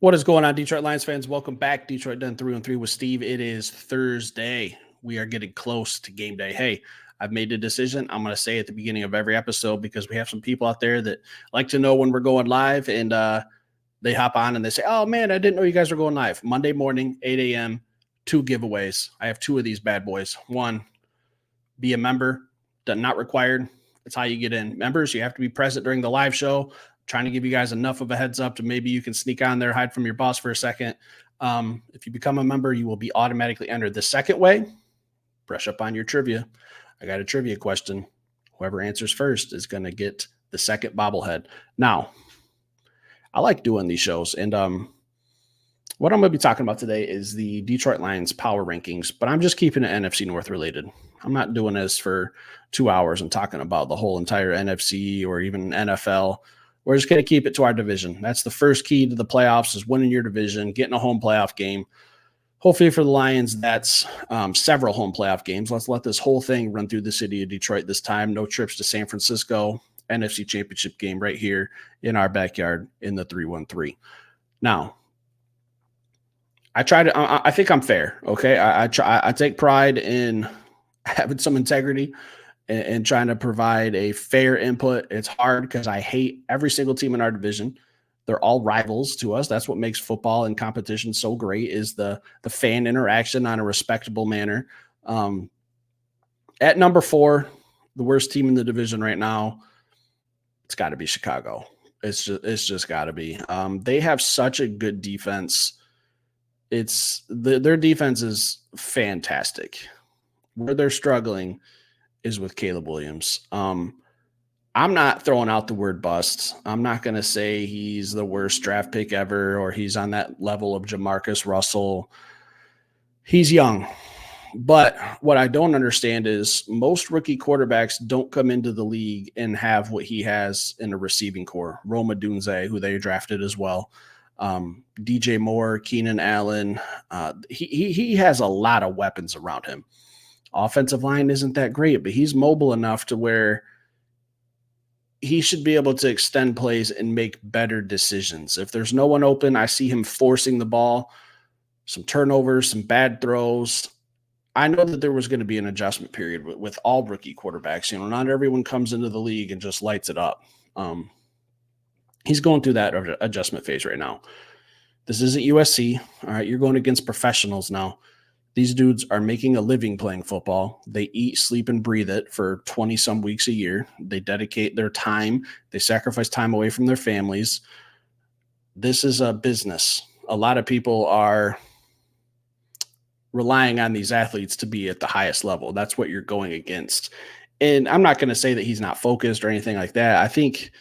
What is going on, Detroit Lions fans? Welcome back. Detroit done 3-3 with Steve. It is Thursday. We are getting close to game day. Hey, I've made a decision. I'm going to say at the beginning of every episode because we have some people out there that like to know when we're going live, and they hop on and they say, "Oh man, I didn't know you guys were going live." Monday morning, 8 a.m. Two giveaways. I have two of these bad boys. One, be a member. Not required. That's how you get in. Members, you have to be present during the live show. Trying to give you guys enough of a heads up to maybe you can sneak on there, hide from your boss for a second. If you become a member, you will be automatically entered. The second way, brush up on your trivia. I got a trivia question. Whoever answers first is going to get the second bobblehead. Now, I like doing these shows, and what I'm going to be talking about today is the Detroit Lions power rankings, but I'm just keeping it NFC North related. I'm not doing this for 2 hours and talking about the whole entire NFC or even NFL. We're just going to keep it to our division. That's the first key to the playoffs, is winning your division, getting a home playoff game. Hopefully for the Lions, that's several home playoff games. Let's let this whole thing run through the city of Detroit this time. No trips to San Francisco. NFC Championship game right here in our backyard in the 3-1-3. Now, I think I'm fair, okay? I take pride in having some integrity and trying to provide a fair input. It's hard because I hate every single team in our division. They're all rivals to us. That's what makes football and competition so great, is the fan interaction on a respectable manner. At number 4, the worst team in the division right now, it's got to be Chicago. It's just got to be. They have such a good defense. Their defense is fantastic. Where they're struggling is with Caleb Williams. I'm not throwing out the word bust. I'm not going to say he's the worst draft pick ever or he's on that level of Jamarcus Russell. He's young. But what I don't understand is most rookie quarterbacks don't come into the league and have what he has in a receiving core. Rome Odunze, who they drafted as well. DJ Moore, Keenan Allen. He has a lot of weapons around him. Offensive line isn't that great, but he's mobile enough to where he should be able to extend plays and make better decisions. If there's no one open, I see him forcing the ball, some turnovers, some bad throws. I know that there was going to be an adjustment period with all rookie quarterbacks. Not everyone comes into the league and just lights it up. He's going through that adjustment phase right now. This isn't USC. All right, you're going against professionals now. These dudes are making a living playing football. They eat, sleep, and breathe it for 20-some weeks a year. They dedicate their time. They sacrifice time away from their families. This is a business. A lot of people are relying on these athletes to be at the highest level. That's what you're going against. And I'm not going to say that he's not focused or anything like that. I think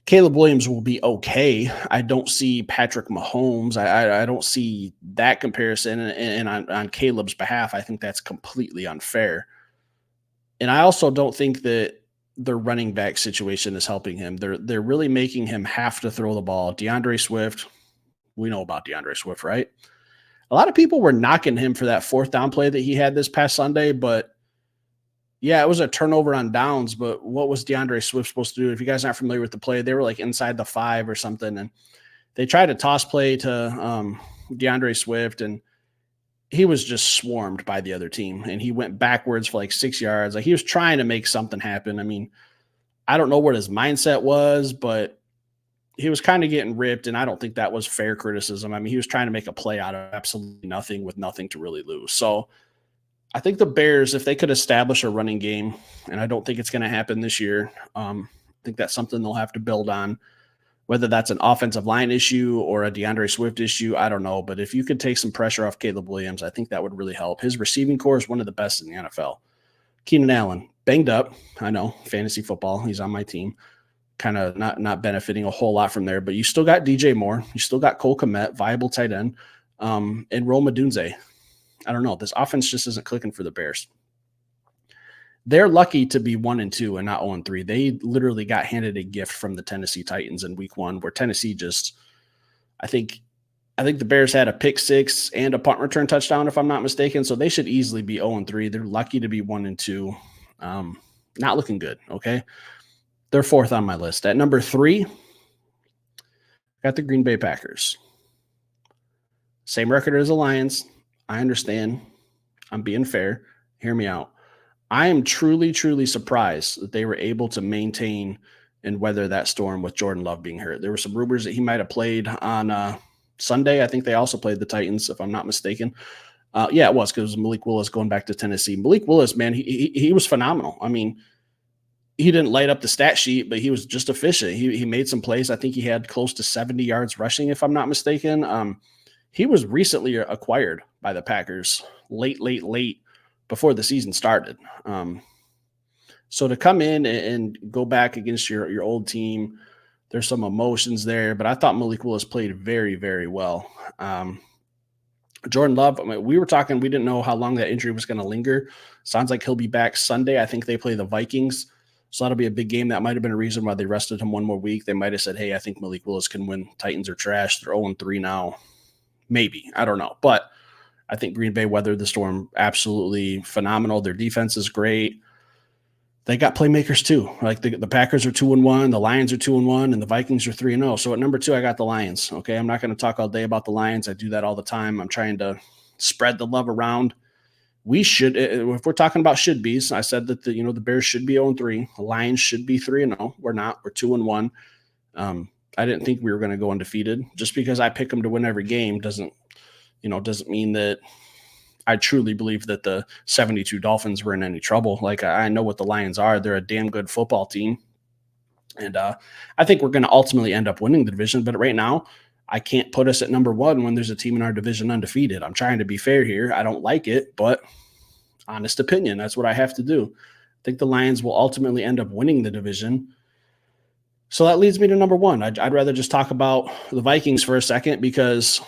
Caleb Williams will be okay. I don't see Patrick Mahomes. I don't see that comparison. And on Caleb's behalf, I think that's completely unfair. And I also don't think that their running back situation is helping him. They're really making him have to throw the ball. DeAndre Swift, we know about DeAndre Swift, right? A lot of people were knocking him for that 4th down play that he had this past Sunday, but yeah, it was a turnover on downs, but what was DeAndre Swift supposed to do? If you guys aren't familiar with the play, they were like inside the 5 or something, and they tried a toss play to DeAndre Swift, and he was just swarmed by the other team, and he went backwards for like 6 yards. Like, he was trying to make something happen. I mean, I don't know what his mindset was, but he was kind of getting ripped, and I don't think that was fair criticism. I mean, he was trying to make a play out of absolutely nothing with nothing to really lose. So I think the Bears, if they could establish a running game, and I don't think it's going to happen this year, I think that's something they'll have to build on. Whether that's an offensive line issue or a DeAndre Swift issue, I don't know. But if you could take some pressure off Caleb Williams, I think that would really help. His receiving core is one of the best in the NFL. Keenan Allen, banged up. I know, fantasy football. He's on my team. Kind of not benefiting a whole lot from there. But you still got DJ Moore. You still got Cole Kmet, viable tight end, and Rome Odunze. I don't know. This offense just isn't clicking for the Bears. They're lucky to be 1-2 and not 0-3. They literally got handed a gift from the Tennessee Titans in week 1, where Tennessee just, I think the Bears had a pick 6 and a punt return touchdown, if I'm not mistaken. So they should easily be 0-3. They're lucky to be 1-2. Not looking good. Okay. They're 4th on my list. At number 3, got the Green Bay Packers. Same record as the Lions. I understand. I'm being fair. Hear me out. I am truly, truly surprised that they were able to maintain and weather that storm with Jordan Love being hurt. There were some rumors that he might have played on Sunday. I think they also played the Titans, if I'm not mistaken. Yeah, it was because Malik Willis going back to Tennessee. Malik Willis, man, he was phenomenal. I mean, he didn't light up the stat sheet, but he was just efficient. He made some plays. I think he had close to 70 yards rushing, if I'm not mistaken. He was recently acquired by the Packers late before the season started. So to come in and go back against your old team, there's some emotions there, but I thought Malik Willis played very, very well. Jordan Love, I mean, we were talking, we didn't know how long that injury was going to linger. Sounds like he'll be back Sunday. I think they play the Vikings. So that'll be a big game. That might have been a reason why they rested him one more week. They might have said, hey, I think Malik Willis can win. Titans are trash. They're 0-3 now. Maybe. I don't know. But I think Green Bay weathered the storm absolutely phenomenal. Their defense is great. They got playmakers too. Like the Packers are 2-1, the Lions are 2-1, and the Vikings are 3-0. So at number 2, I got the Lions. Okay, I'm not going to talk all day about the Lions. I do that all the time. I'm trying to spread the love around. We should, if we're talking about should be's, I said that the Bears should be 0-3. The Lions should be 3-0. We're not. We're 2-1. I didn't think we were going to go undefeated. Just because I pick them to win every game doesn't mean that I truly believe that the 72 Dolphins were in any trouble. Like, I know what the Lions are. They're a damn good football team. And I think we're going to ultimately end up winning the division. But right now, I can't put us at number 1 when there's a team in our division undefeated. I'm trying to be fair here. I don't like it, but honest opinion, that's what I have to do. I think the Lions will ultimately end up winning the division. So that leads me to number 1. I'd rather just talk about the Vikings for a second because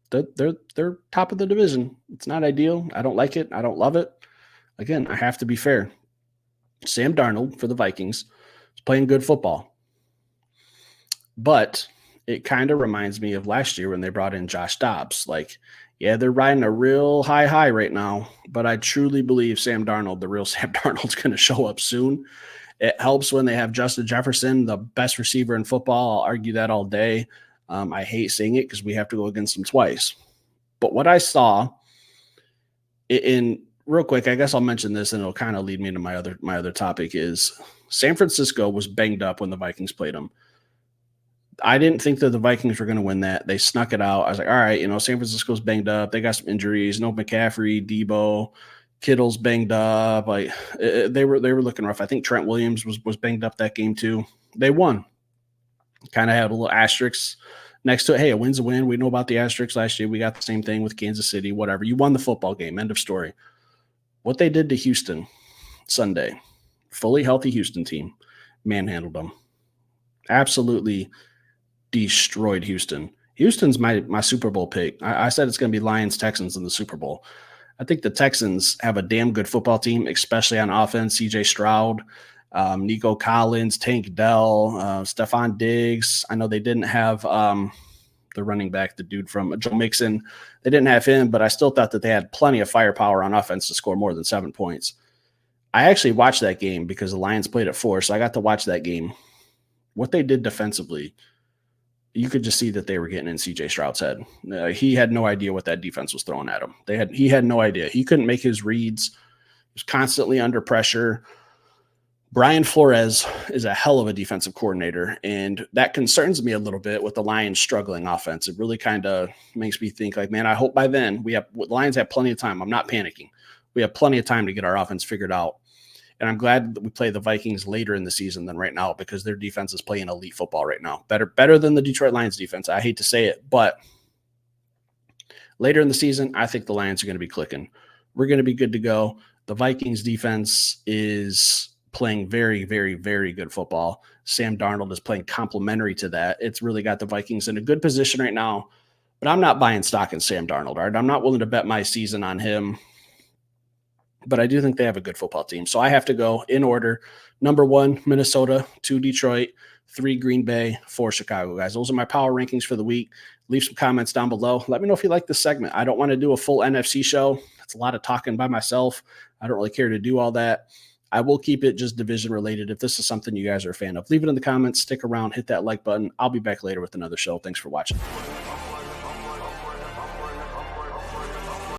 they're top of the division. It's not ideal. I don't like it. I don't love it. Again, I have to be fair. Sam Darnold for the Vikings is playing good football. But it kind of reminds me of last year when they brought in Josh Dobbs. Like, yeah, they're riding a real high right now, but I truly believe Sam Darnold, the real Sam Darnold's going to show up soon. It helps when they have Justin Jefferson, the best receiver in football. I'll argue that all day. I hate saying it because we have to go against them twice. But what I saw in real quick, I guess I'll mention this and it'll kind of lead me to my other topic is San Francisco was banged up when the Vikings played them. I didn't think that the Vikings were going to win that. They snuck it out. I was like, all right, San Francisco's banged up. They got some injuries. No McCaffrey, Debo, Kittle's banged up. Like they were looking rough. I think Trent Williams was banged up that game too. They won. Kind of had a little asterisk next to it. Hey, a win's a win. We know about the asterisk last year. We got the same thing with Kansas City, whatever. You won the football game. End of story. What they did to Houston Sunday, fully healthy Houston team, manhandled them. Absolutely destroyed Houston. Houston's my Super Bowl pick. I said it's going to be Lions-Texans in the Super Bowl. I think the Texans have a damn good football team, especially on offense. C.J. Stroud, Nico Collins, Tank Dell, Stephon Diggs. I know they didn't have the running back, the dude from Joe Mixon. They didn't have him, but I still thought that they had plenty of firepower on offense to score more than 7 points. I actually watched that game because the Lions played at 4, so I got to watch that game. What they did defensively, you could just see that they were getting in C.J. Stroud's head. He had no idea what that defense was throwing at him. He had no idea. He couldn't make his reads. He was constantly under pressure. Brian Flores is a hell of a defensive coordinator, and that concerns me a little bit with the Lions struggling offense. It really kind of makes me think like, man, I hope by then the Lions have plenty of time. I'm not panicking. We have plenty of time to get our offense figured out. And I'm glad that we play the Vikings later in the season than right now because their defense is playing elite football right now. Better than the Detroit Lions defense. I hate to say it, but later in the season, I think the Lions are going to be clicking. We're going to be good to go. The Vikings defense is playing very, very, very good football. Sam Darnold is playing complementary to that. It's really got the Vikings in a good position right now, but I'm not buying stock in Sam Darnold. Right? I'm not willing to bet my season on him. But I do think they have a good football team. So I have to go in order. Number 1, Minnesota. 2, Detroit. 3, Green Bay. 4, Chicago, guys. Those are my power rankings for the week. Leave some comments down below. Let me know if you like this segment. I don't want to do a full NFC show. It's a lot of talking by myself. I don't really care to do all that. I will keep it just division related. If this is something you guys are a fan of, leave it in the comments. Stick around. Hit that like button. I'll be back later with another show. Thanks for watching.